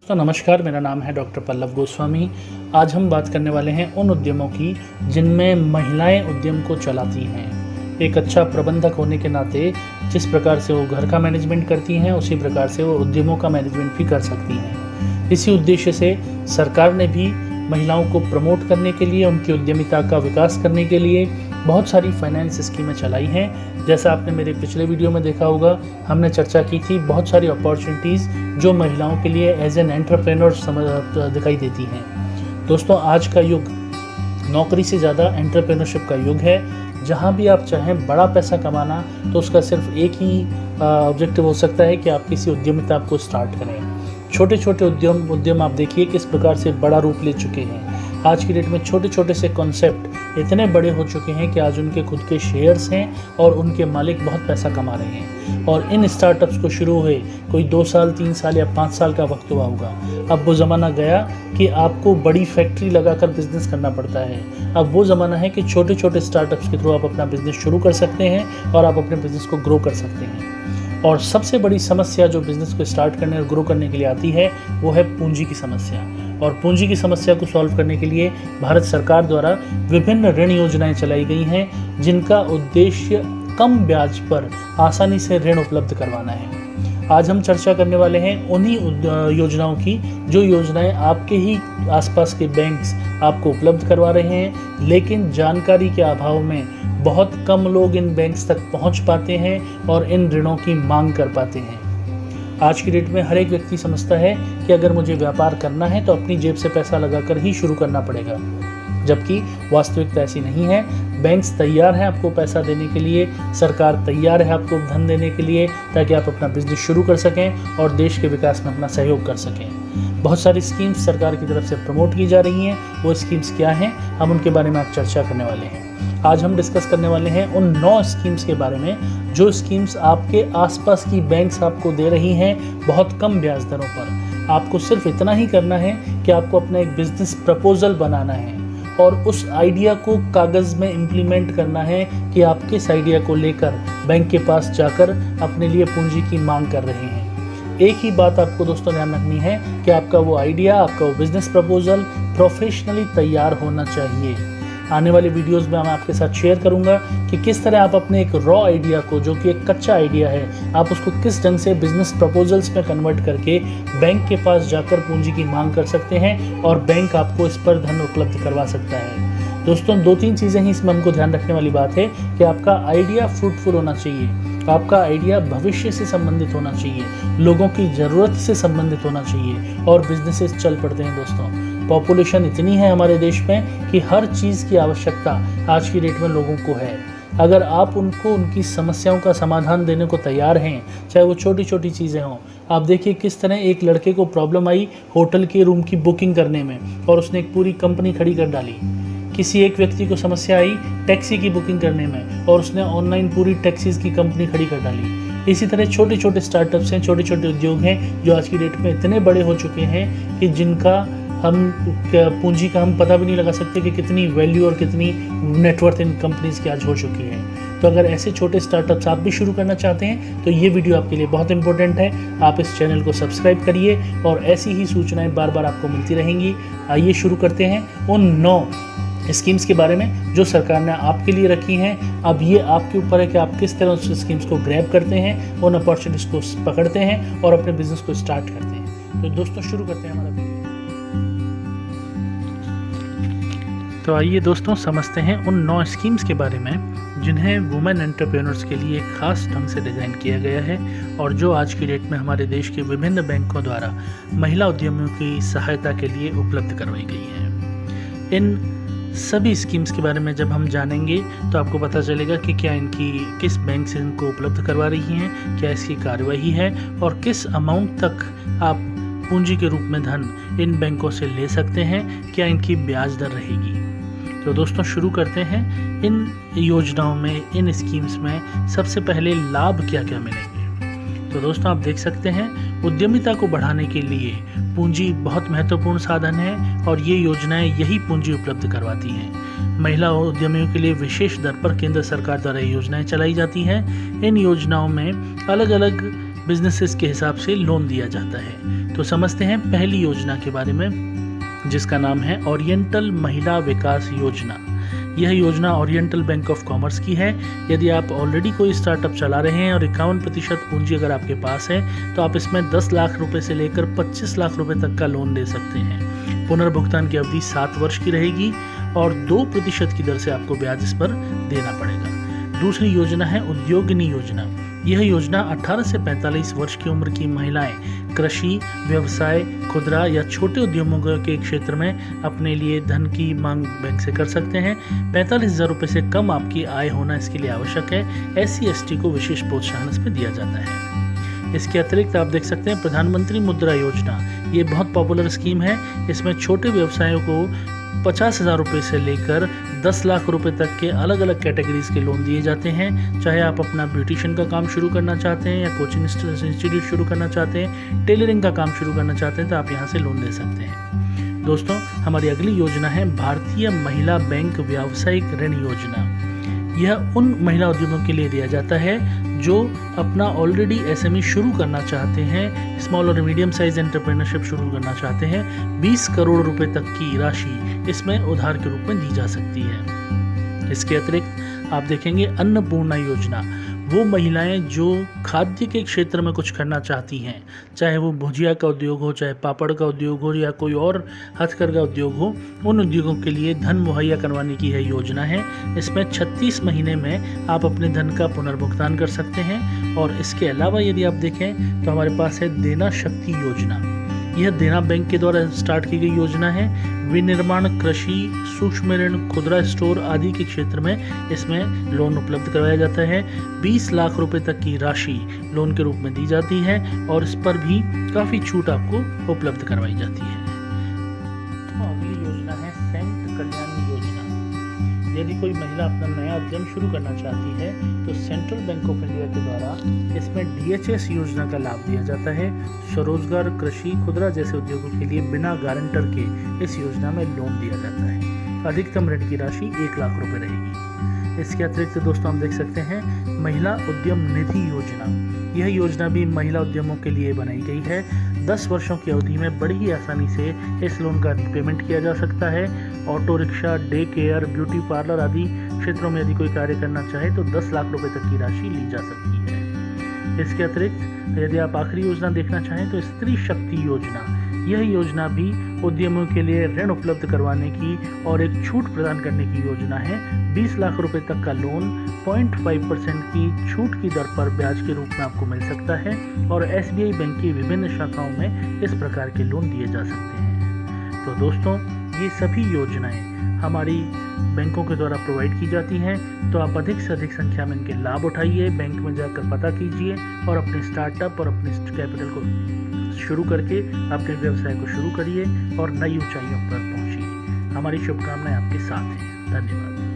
तो नमस्कार, मेरा नाम है डॉक्टर पल्लव गोस्वामी। आज हम बात करने वाले हैं उन उद्यमों की जिनमें महिलाएं उद्यम को चलाती हैं। एक अच्छा प्रबंधक होने के नाते जिस प्रकार से वो घर का मैनेजमेंट करती हैं, उसी प्रकार से वो उद्यमों का मैनेजमेंट भी कर सकती हैं। इसी उद्देश्य से सरकार ने भी महिलाओं को प्रमोट करने के लिए, उनकी उद्यमिता का विकास करने के लिए बहुत सारी फाइनेंस स्कीमें चलाई हैं। जैसा आपने मेरे पिछले वीडियो में देखा होगा, हमने चर्चा की थी बहुत सारी अपॉर्चुनिटीज़ जो महिलाओं के लिए एज एन एंटरप्रेन्योर दिखाई देती हैं। दोस्तों, आज का युग नौकरी से ज़्यादा एंटरप्रेन्योरशिप का युग है। जहाँ भी आप चाहें बड़ा पैसा कमाना, तो उसका सिर्फ एक ही ऑब्जेक्टिव हो सकता है कि आप किसी उद्यमिता को स्टार्ट करें। छोटे छोटे उद्यम आप देखिए किस प्रकार से बड़ा रूप ले चुके हैं। आज की डेट में छोटे छोटे से कॉन्सेप्ट इतने बड़े हो चुके हैं कि आज उनके खुद के शेयर्स हैं और उनके मालिक बहुत पैसा कमा रहे हैं। और इन स्टार्टअप्स को शुरू हुए कोई 2 साल, 3 साल या 5 साल का वक्त हुआ होगा। अब वो ज़माना गया कि आपको बड़ी फैक्ट्री लगाकर बिजनेस करना पड़ता है। अब वो ज़माना है कि छोटे छोटे स्टार्टअप्स के थ्रू आप अपना बिजनेस शुरू कर सकते हैं और आप अपने बिजनेस को ग्रो कर सकते हैं। और सबसे बड़ी समस्या जो बिज़नेस को स्टार्ट करने और ग्रो करने के लिए आती है, वो है पूंजी की समस्या। और पूंजी की समस्या को सॉल्व करने के लिए भारत सरकार द्वारा विभिन्न ऋण योजनाएं चलाई गई हैं, जिनका उद्देश्य कम ब्याज पर आसानी से ऋण उपलब्ध करवाना है। आज हम चर्चा करने वाले हैं उन्हीं योजनाओं की जो योजनाएं आपके ही आसपास के बैंक्स आपको उपलब्ध करवा रहे हैं, लेकिन जानकारी के अभाव में बहुत कम लोग इन बैंक्स तक पहुंच पाते हैं और इन ऋणों की मांग कर पाते हैं। आज की डेट में हर एक व्यक्ति समझता है कि अगर मुझे व्यापार करना है तो अपनी जेब से पैसा लगाकर ही शुरू करना पड़ेगा, जबकि वास्तविकता ऐसी नहीं है। बैंक्स तैयार हैं आपको पैसा देने के लिए, सरकार तैयार है आपको धन देने के लिए, ताकि आप अपना बिजनेस शुरू कर सकें और देश के विकास में अपना सहयोग कर सकें। बहुत सारी स्कीम्स सरकार की तरफ से प्रमोट की जा रही हैं। वो स्कीम्स क्या हैं, हम उनके बारे में आज चर्चा करने वाले हैं। आज हम डिस्कस करने वाले हैं उन 9 स्कीम्स के बारे में जो स्कीम्स आपके आसपास की बैंक्स आपको दे रही हैं बहुत कम ब्याज दरों पर। आपको सिर्फ इतना ही करना है कि आपको अपना एक बिजनेस प्रपोजल बनाना है और उस आइडिया को कागज़ में इम्प्लीमेंट करना है कि आप किस आइडिया को लेकर बैंक के पास जाकर अपने लिए पूंजी की मांग कर रहे हैं। एक ही बात आपको दोस्तों ध्यान रखनी है कि आपका वो आइडिया, आपका वो बिजनेस प्रपोजल प्रोफेशनली तैयार होना चाहिए। आने वाली वीडियोस में मैं आपके साथ शेयर करूंगा कि किस तरह आप अपने एक रॉ आइडिया को, जो कि एक कच्चा आइडिया है, आप उसको किस ढंग से बिजनेस प्रपोजल्स में कन्वर्ट करके बैंक के पास जाकर पूंजी की मांग कर सकते हैं और बैंक आपको इस पर धन उपलब्ध करवा सकता है। दोस्तों, 2-3 चीज़ें ही इसमें हमको ध्यान रखने वाली बात है कि आपका आइडिया फ्रूटफुल होना चाहिए, आपका आइडिया भविष्य से संबंधित होना चाहिए, लोगों की ज़रूरत से संबंधित होना चाहिए और बिजनेसेस चल पड़ते हैं। दोस्तों, पॉपुलेशन इतनी है हमारे देश में कि हर चीज़ की आवश्यकता आज की डेट में लोगों को है। अगर आप उनको उनकी समस्याओं का समाधान देने को तैयार हैं, चाहे वो छोटी छोटी चीज़ें हों। आप देखिए किस तरह एक लड़के को प्रॉब्लम आई होटल के रूम की बुकिंग करने में और उसने एक पूरी कंपनी खड़ी कर डाली। किसी एक व्यक्ति को समस्या आई टैक्सी की बुकिंग करने में और उसने ऑनलाइन पूरी टैक्सीज़ की कंपनी खड़ी कर डाली। इसी तरह छोटे छोटे स्टार्टअप्स हैं, छोटे छोटे उद्योग हैं जो आज की डेट में इतने बड़े हो चुके हैं कि जिनका पूंजी का हम पता भी नहीं लगा सकते कि कितनी वैल्यू और कितनी नेटवर्थ इन कंपनीज की आज हो चुकी है। तो अगर ऐसे छोटे स्टार्टअप्स आप भी शुरू करना चाहते हैं तो ये वीडियो आपके लिए बहुत इंपॉर्टेंट है। आप इस चैनल को सब्सक्राइब करिए और ऐसी ही सूचनाएं बार बार आपको मिलती रहेंगी। आइए शुरू करते हैं उन 9 स्कीम्स के बारे में जो सरकार ने आपके लिए रखी हैं। अब ये आपके ऊपर है कि आप किस तरह उस स्कीम्स को ग्रैब करते हैं, उन अपॉर्चुनिटीज़ को पकड़ते हैं और अपने बिजनेस को स्टार्ट करते हैं। तो दोस्तों, शुरू करते हैं हमारा वीडियो। तो आइए दोस्तों, समझते हैं उन 9 स्कीम्स के बारे में जिन्हें वुमेन एंटरप्रेन्योर्स के लिए खास ढंग से डिज़ाइन किया गया है और जो आज की डेट में हमारे देश के विभिन्न बैंकों द्वारा महिला उद्यमियों की सहायता के लिए उपलब्ध करवाई गई हैं। इन सभी स्कीम्स के बारे में जब हम जानेंगे तो आपको पता चलेगा कि क्या इनकी किस बैंक से इनको उपलब्ध करवा रही हैं, क्या इसकी कार्यवाही है और किस अमाउंट तक आप पूंजी के रूप में धन इन बैंकों से ले सकते हैं, क्या इनकी ब्याज दर रहेगी। तो दोस्तों, शुरू करते हैं इन योजनाओं में, इन स्कीम्स में सबसे पहले लाभ क्या क्या मिलेंगे। तो दोस्तों, आप देख सकते हैं उद्यमिता को बढ़ाने के लिए पूंजी बहुत महत्वपूर्ण साधन है और ये योजनाएं यही पूंजी उपलब्ध करवाती हैं। महिला उद्यमियों के लिए विशेष दर पर केंद्र सरकार द्वारा ये योजनाएं चलाई जाती हैं। इन योजनाओं में अलग अलग बिजनेसेस के हिसाब से लोन दिया जाता है। तो समझते हैं पहली योजना के बारे में, जिसका नाम है ओरिएंटल महिला विकास योजना। यह योजना ओरिएंटल बैंक ऑफ कॉमर्स की है। यदि आप ऑलरेडी कोई स्टार्टअप चला रहे हैं और 51% पूंजी अगर आपके पास है तो आप इसमें 10 लाख रुपए से लेकर 25 लाख रुपए तक का लोन ले सकते हैं। पुनर्भुगतान की अवधि 7 वर्ष की रहेगी और 2% की दर से आपको ब्याज इस पर देना पड़ेगा। दूसरी योजना है उद्योगिनी योजना। यह योजना 18 से 45 वर्ष की उम्र की महिलाएं कृषि, व्यवसाय, खुदरा या छोटे उद्यमों के क्षेत्र में अपने लिए धन की मांग बैंक से कर सकते हैं। 45,000 रुपये से कम आपकी आय होना इसके लिए आवश्यक है। SC/ST को विशेष प्रोत्साहन इसमें दिया जाता है। इसके अतिरिक्त आप देख सकते हैं प्रधानमंत्री मुद्रा योजना। ये बहुत पॉपुलर स्कीम है। इसमें छोटे व्यवसायों को 50,000 रुपये से लेकर 10 लाख रुपए तक के अलग अलग कैटेगरीज के लोन दिए जाते हैं। चाहे आप अपना ब्यूटिशियन का काम शुरू करना चाहते हैं या कोचिंग इंस्टीट्यूट शुरू करना चाहते हैं, टेलरिंग का काम शुरू करना चाहते हैं, तो आप यहाँ से लोन ले सकते हैं। दोस्तों, हमारी अगली योजना है भारतीय महिला बैंक व्यावसायिक ऋण योजना। यह उन महिला उद्यमों के लिए दिया जाता है जो अपना ऑलरेडी SME शुरू करना चाहते हैं, स्मॉल और मीडियम साइज एंटरप्रेन्योरशिप शुरू करना चाहते हैं। 20 करोड़ रुपए तक की राशि इसमें उधार के रूप में दी जा सकती है। इसके अतिरिक्त आप देखेंगे अन्नपूर्णा योजना। वो महिलाएं जो खाद्य के क्षेत्र में कुछ करना चाहती हैं, चाहे वो भुजिया का उद्योग हो, चाहे पापड़ का उद्योग हो या कोई और हथकरघा उद्योग हो, उन उद्योगों के लिए धन मुहैया करवाने की यह योजना है। इसमें 36 महीने में आप अपने धन का पुनर्भुगतान कर सकते हैं। और इसके अलावा यदि आप देखें तो हमारे पास है देना शक्ति योजना। यह देना बैंक के द्वारा स्टार्ट की गई योजना है। विनिर्माण, कृषि, सूक्ष्म ऋण, खुदरा स्टोर आदि के क्षेत्र में इसमें लोन उपलब्ध करवाया जाता है। 20 लाख रुपए तक की राशि लोन के रूप में दी जाती है और इस पर भी काफ़ी छूट आपको उपलब्ध करवाई जाती है। अगली योजना है सेंट कल्याणी योजना। यदि कोई महिला अपना नया उद्यम शुरू करना चाहती है तो सेंट्रल बैंक ऑफ इंडिया के द्वारा इसमें DHS योजना का लाभ दिया जाता है। स्वरोजगार, कृषि, खुदरा जैसे उद्योगों के लिए बिना गारंटर के इस योजना में लोन दिया जाता है। अधिकतम ऋण की राशि 1 लाख रुपए रहेगी। इसके अतिरिक्त दोस्तों हम देख सकते हैं महिला उद्यम निधि योजना। यह योजना भी महिला उद्यमों के लिए बनाई गई है। 10 वर्षों की अवधि में बड़ी ही आसानी से इस लोन का पेमेंट किया जा सकता है। Auto rickshaw, day care, beauty parlour आदि क्षेत्रों में यदि कोई कार्य करना चाहे तो 10 लाख रुपए तक की राशि ली जा सकती है। इसके अतिरिक्त यदि आप आखिरी योजना देखना चाहें तो स्त्री शक्ति योजना। यह योजना भी उद्यमियों के लिए ऋण उपलब्ध करवाने की और एक छूट प्रदान करने की योजना है। 20 लाख रुपए तक का लोन 0.5% की छूट की दर पर ब्याज के रूप में आपको मिल सकता है और SBI बैंक की विभिन्न शाखाओं में इस प्रकार के लोन दिए जा सकते हैं। तो दोस्तों, ये सभी योजनाएं हमारी बैंकों के द्वारा प्रोवाइड की जाती हैं। तो आप अधिक से अधिक संख्या में इनके लाभ उठाइए, बैंक में जाकर पता कीजिए और अपने स्टार्टअप और अपने कैपिटल को शुरू करके अपने व्यवसाय को शुरू करिए और नई ऊंचाइयों पर पहुंचिए। हमारी शुभकामनाएं आपके साथ हैं। धन्यवाद।